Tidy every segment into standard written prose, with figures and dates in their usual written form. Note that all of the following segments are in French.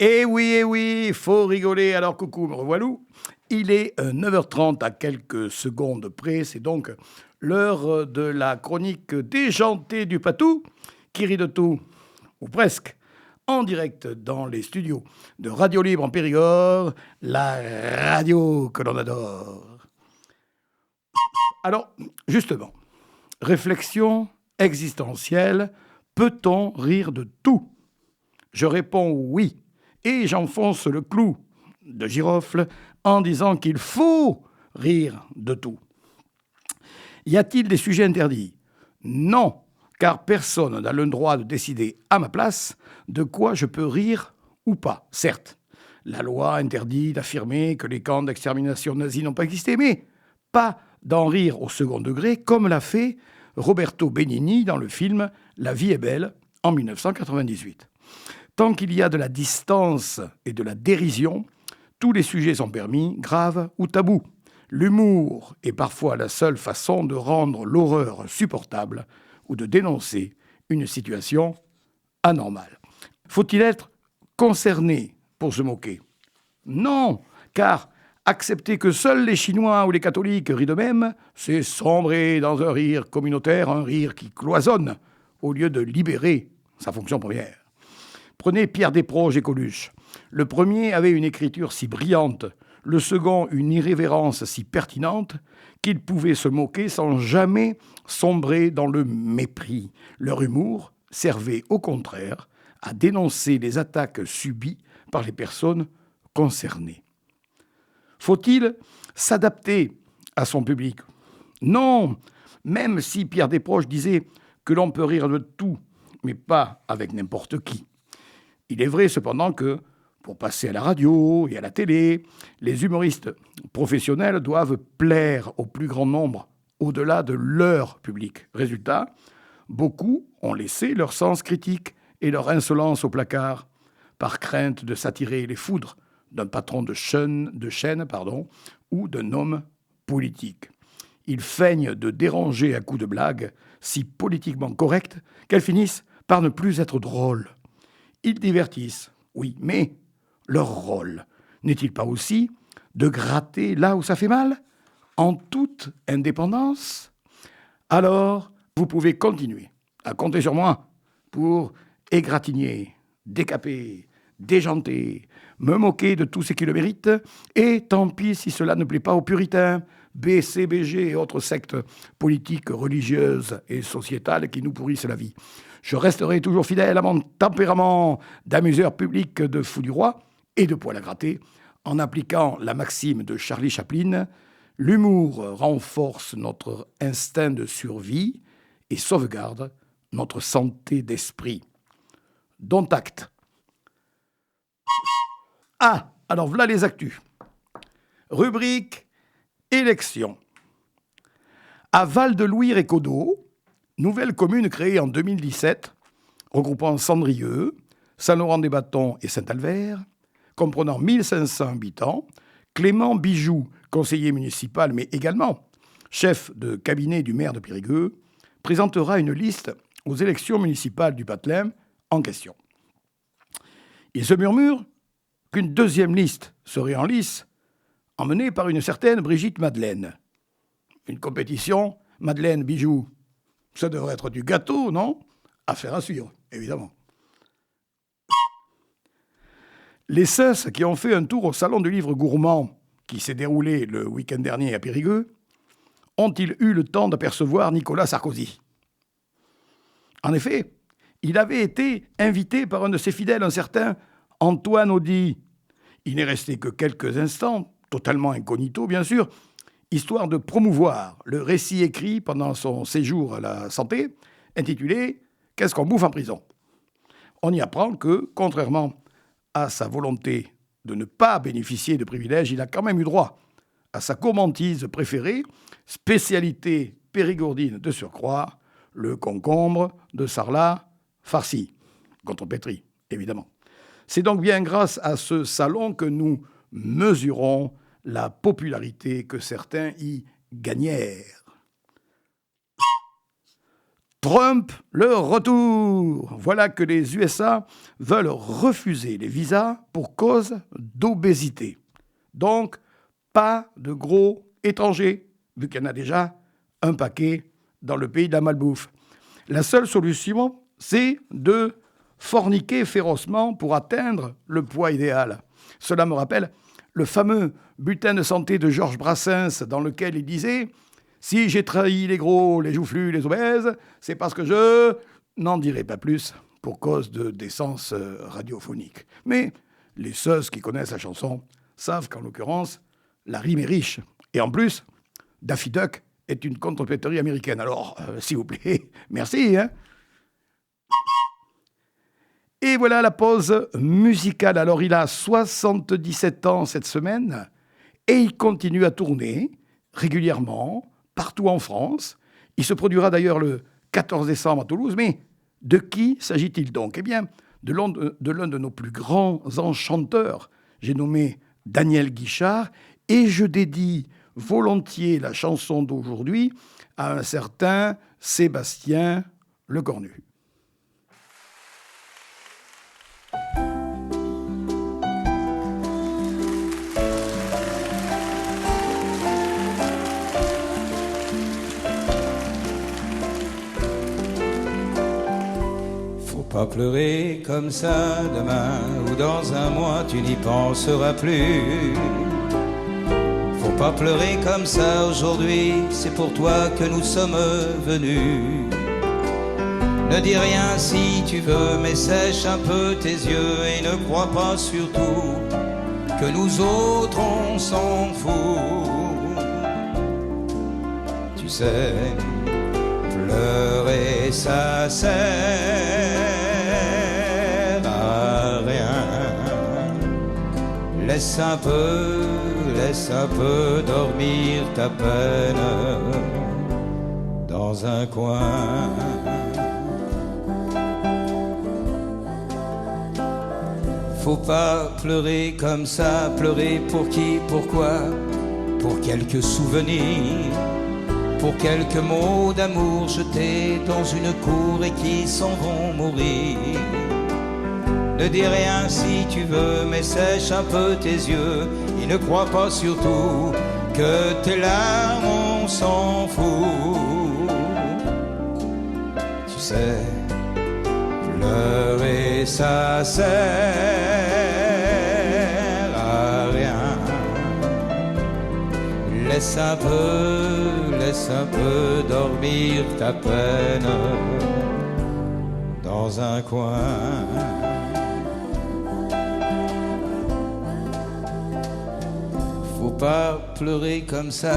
Eh oui, faut rigoler. Alors coucou, me revoilou. Il est 9h30 à quelques secondes près. C'est donc l'heure de la chronique déjantée du Patou, qui rit de tout, ou presque, en direct dans les studios de Radio Libre en Périgord, la radio que l'on adore. Alors, justement, réflexion existentielle, peut-on rire de tout ? Je réponds oui, et j'enfonce le clou de girofle en disant qu'il faut rire de tout. Y a-t-il des sujets interdits ? Non, car personne n'a le droit de décider à ma place de quoi je peux rire ou pas. Certes, la loi interdit d'affirmer que les camps d'extermination nazis n'ont pas existé, mais pas d'en rire au second degré, comme l'a fait Roberto Benigni dans le film La vie est belle en 1998. Tant qu'il y a de la distance et de la dérision, tous les sujets sont permis, graves ou tabous. L'humour est parfois la seule façon de rendre l'horreur supportable ou de dénoncer une situation anormale. Faut-il être concerné pour se moquer ? Non, car accepter que seuls les Chinois ou les catholiques rient d'eux-mêmes, c'est sombrer dans un rire communautaire, un rire qui cloisonne, au lieu de libérer sa fonction première. Prenez Pierre Desproges et Coluche. Le premier avait une écriture si brillante, le second une irrévérence si pertinente, qu'ils pouvaient se moquer sans jamais sombrer dans le mépris. Leur humour servait au contraire à dénoncer les attaques subies par les personnes concernées. Faut-il s'adapter à son public ? Non, même si Pierre Desproges disait que l'on peut rire de tout, mais pas avec n'importe qui. Il est vrai cependant que, pour passer à la radio et à la télé, les humoristes professionnels doivent plaire au plus grand nombre, au-delà de leur public. Résultat, beaucoup ont laissé leur sens critique et leur insolence au placard, par crainte de s'attirer les foudres d'un patron de chaîne, ou d'un homme politique. Ils feignent de déranger à coups de blagues si politiquement correctes qu'elles finissent par ne plus être drôles. Ils divertissent, oui, mais leur rôle n'est-il pas aussi de gratter là où ça fait mal, en toute indépendance ? Alors, vous pouvez continuer à compter sur moi pour égratigner, décaper, déjanter, me moquer de tous ceux qui le méritent, et tant pis si cela ne plaît pas aux puritains, BCBG et autres sectes politiques, religieuses et sociétales qui nous pourrissent la vie. Je resterai toujours fidèle à mon tempérament d'amuseur public de fou du roi et de poil à gratter, en appliquant la maxime de Charlie Chaplin, l'humour renforce notre instinct de survie et sauvegarde notre santé d'esprit. Dont acte. Ah, alors voilà les actus. Rubrique élections. À Val-de-Louis-Récodo, nouvelle commune créée en 2017, regroupant Cendrieux, Saint-Laurent-des-Bâtons et Saint-Albert, comprenant 1500 habitants, Clément Bijoux, conseiller municipal, mais également chef de cabinet du maire de Périgueux, présentera une liste aux élections municipales du Patelin en question. Il se murmure qu'une deuxième liste serait en lice, emmenée par une certaine Brigitte Madeleine. Une compétition, Madeleine Bijoux, ça devrait être du gâteau, non ? Affaire à suivre, évidemment. Les CES qui ont fait un tour au Salon du Livre Gourmand, qui s'est déroulé le week-end dernier à Périgueux, ont-ils eu le temps d'apercevoir Nicolas Sarkozy ? En effet, il avait été invité par un de ses fidèles, un certain Antoine Audy. Il n'est resté que quelques instants, totalement incognito bien sûr, histoire de promouvoir le récit écrit pendant son séjour à la santé, intitulé « Qu'est-ce qu'on bouffe en prison ?» On y apprend que, contrairement à sa volonté de ne pas bénéficier de privilèges, il a quand même eu droit à sa gourmandise préférée, spécialité périgourdine de surcroît, le concombre de Sarlat farci, contrepétri, évidemment. C'est donc bien grâce à ce salon que nous mesurons la popularité que certains y gagnèrent. Trump, le retour. Voilà que les USA veulent refuser les visas pour cause d'obésité. Donc, pas de gros étrangers, vu qu'il y en a déjà un paquet dans le pays de la malbouffe. La seule solution, c'est de forniquer férocement pour atteindre le poids idéal. Cela me rappelle le fameux bulletin de santé de Georges Brassens, dans lequel il disait « Si j'ai trahi les gros, les joufflus, les obèses, c'est parce que je n'en dirai pas plus pour cause de décence radiophonique. » Mais les seuls qui connaissent la chanson savent qu'en l'occurrence, la rime est riche. Et en plus, Daffy Duck est une contrepéterie américaine. Alors, s'il vous plaît, merci. Hein. Et voilà la pause musicale. Alors, il a 77 ans cette semaine et il continue à tourner régulièrement partout en France. Il se produira d'ailleurs le 14 décembre à Toulouse. Mais de qui s'agit-il donc ? Eh bien, de l'un de nos plus grands enchanteurs. J'ai nommé Daniel Guichard et je dédie volontiers la chanson d'aujourd'hui à un certain Sébastien Lecornu. Pas pleurer comme ça demain ou dans un mois, tu n'y penseras plus. Faut pas pleurer comme ça aujourd'hui, c'est pour toi que nous sommes venus. Ne dis rien si tu veux, mais sèche un peu tes yeux et ne crois pas surtout que nous autres on s'en fout. Tu sais, pleurer ça sert à rien. Laisse un peu dormir ta peine dans un coin. Faut pas pleurer comme ça, pleurer pour qui, pourquoi? Pour quelques souvenirs, pour quelques mots d'amour jetés dans une cour et qui s'en vont mourir. Ne dis rien si tu veux, mais sèche un peu tes yeux et ne crois pas surtout que tes larmes on s'en fout. Tu sais, pleurer ça sert à rien. Laisse un peu dormir ta peine dans un coin. Faut pas pleurer comme ça,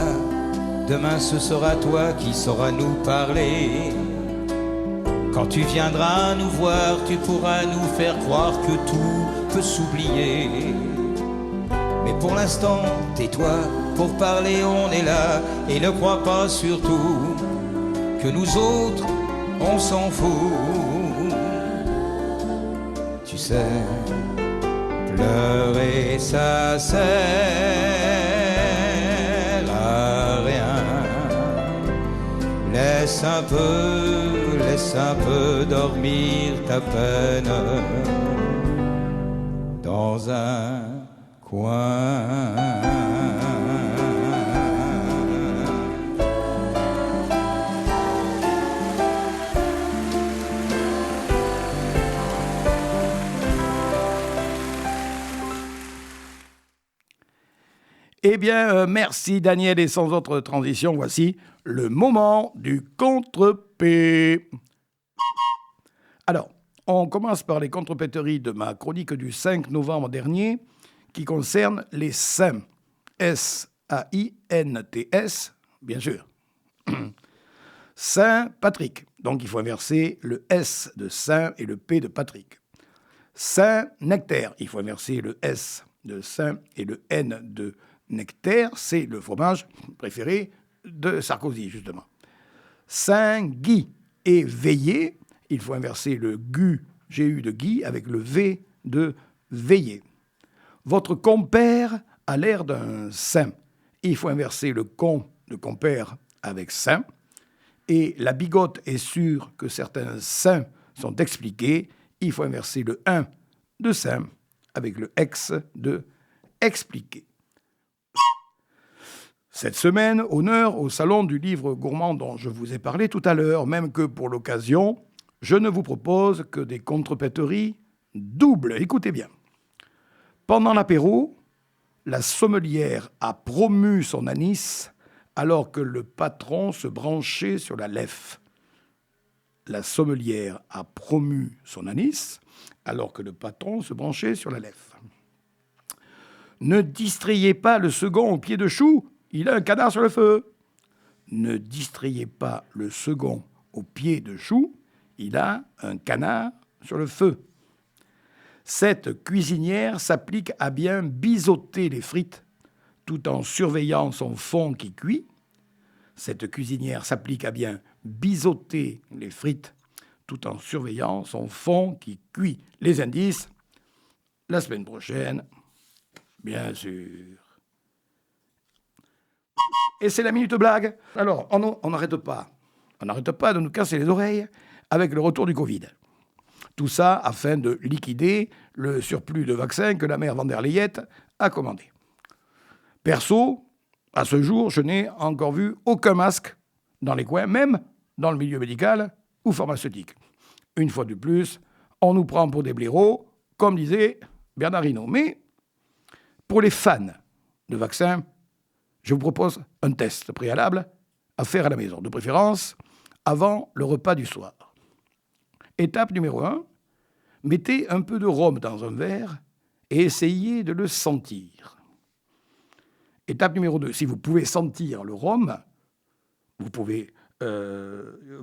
demain ce sera toi qui sauras nous parler. Quand tu viendras nous voir, tu pourras nous faire croire que tout peut s'oublier. Mais pour l'instant, tais-toi, pour parler on est là. Et ne crois pas surtout que nous autres, on s'en fout. Tu sais, pleurer ça sert à rien. Laisse un peu dormir ta peine dans un coin. Eh bien, merci Daniel, et sans autre transition, voici le moment du contre-P. Alors, on commence par les contrepéteries de ma chronique du 5 novembre dernier, qui concerne les saints. S-A-I-N-T-S, bien sûr. Saint Patrick. Donc, il faut inverser le S de Saint et le P de Patrick. Saint Nectaire. Il faut inverser le S de Saint et le N de Nectaire. C'est le fromage préféré de Sarkozy, justement. Saint Guy et Veillé. Il faut inverser le G-U de Guy avec le V de Veillé. Votre compère a l'air d'un saint. Il faut inverser le con de compère avec saint. et la bigote est sûre que certains saints sont expliqués, il faut inverser le 1 de saint avec le ex de expliqué. Cette semaine, honneur au salon du livre gourmand dont je vous ai parlé tout à l'heure, même que pour l'occasion, je ne vous propose que des contrepèteries doubles. Écoutez bien. Pendant l'apéro, la sommelière a promu son anis alors que le patron se branchait sur la lèvre. La sommelière a promu son anis alors que le patron se branchait sur la lèvre. Ne distrayez pas le second au pied de chou, il a un canard sur le feu. Ne distrayez pas le second au pied de chou, il a un canard sur le feu. Cette cuisinière s'applique à bien biseauter les frites tout en surveillant son fond qui cuit. Cette cuisinière s'applique à bien biseauter les frites tout en surveillant son fond qui cuit. Les indices, la semaine prochaine, bien sûr. Et c'est la minute blague. Alors, on n'arrête pas de nous casser les oreilles avec le retour du Covid. Tout ça afin de liquider le surplus de vaccins que la mère van der Leyen a commandé. Perso, à ce jour, je n'ai encore vu aucun masque dans les coins, même dans le milieu médical ou pharmaceutique. Une fois de plus, on nous prend pour des blaireaux, comme disait Bernard Hinault. Mais pour les fans de vaccins, je vous propose un test préalable à faire à la maison, de préférence avant le repas du soir. Étape numéro 1, mettez un peu de rhum dans un verre et essayez de le sentir. Étape numéro 2, si vous pouvez sentir le rhum, vous pouvez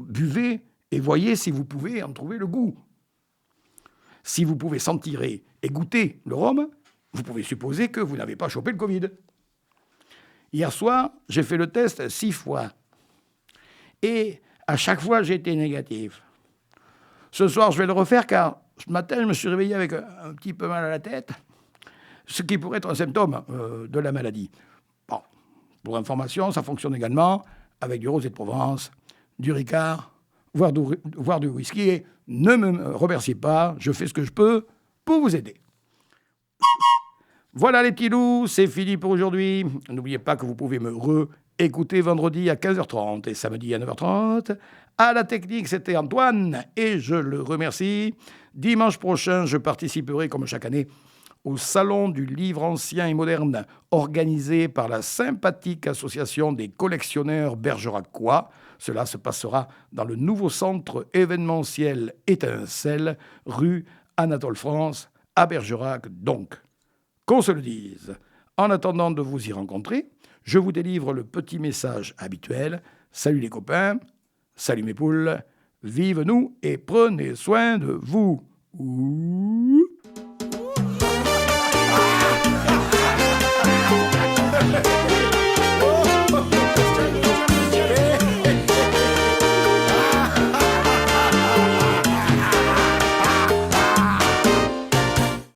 buvez et voyez si vous pouvez en trouver le goût. Si vous pouvez sentir et goûter le rhum, vous pouvez supposer que vous n'avez pas chopé le Covid. Hier soir, j'ai fait le test 6 fois. Et à chaque fois, j'ai été négatif. Ce soir, je vais le refaire car ce matin, je me suis réveillé avec un petit peu mal à la tête, ce qui pourrait être un symptôme de la maladie. Bon, pour information, ça fonctionne également avec du rosé de Provence, du Ricard, voire du whisky. Et ne me remerciez pas, je fais ce que je peux pour vous aider. Voilà les petits loups, c'est fini pour aujourd'hui. N'oubliez pas que vous pouvez me écouter vendredi à 15h30 et samedi à 9h30. À la technique, c'était Antoine et je le remercie. Dimanche prochain, je participerai, comme chaque année, au Salon du livre ancien et moderne organisé par la sympathique association des collectionneurs bergeracois. Cela se passera dans le nouveau centre événementiel Étincelle, rue Anatole France, à Bergerac donc. Qu'on se le dise. En attendant de vous y rencontrer, je vous délivre le petit message habituel. Salut les copains, salut mes poules, vive nous et prenez soin de vous. Ouh.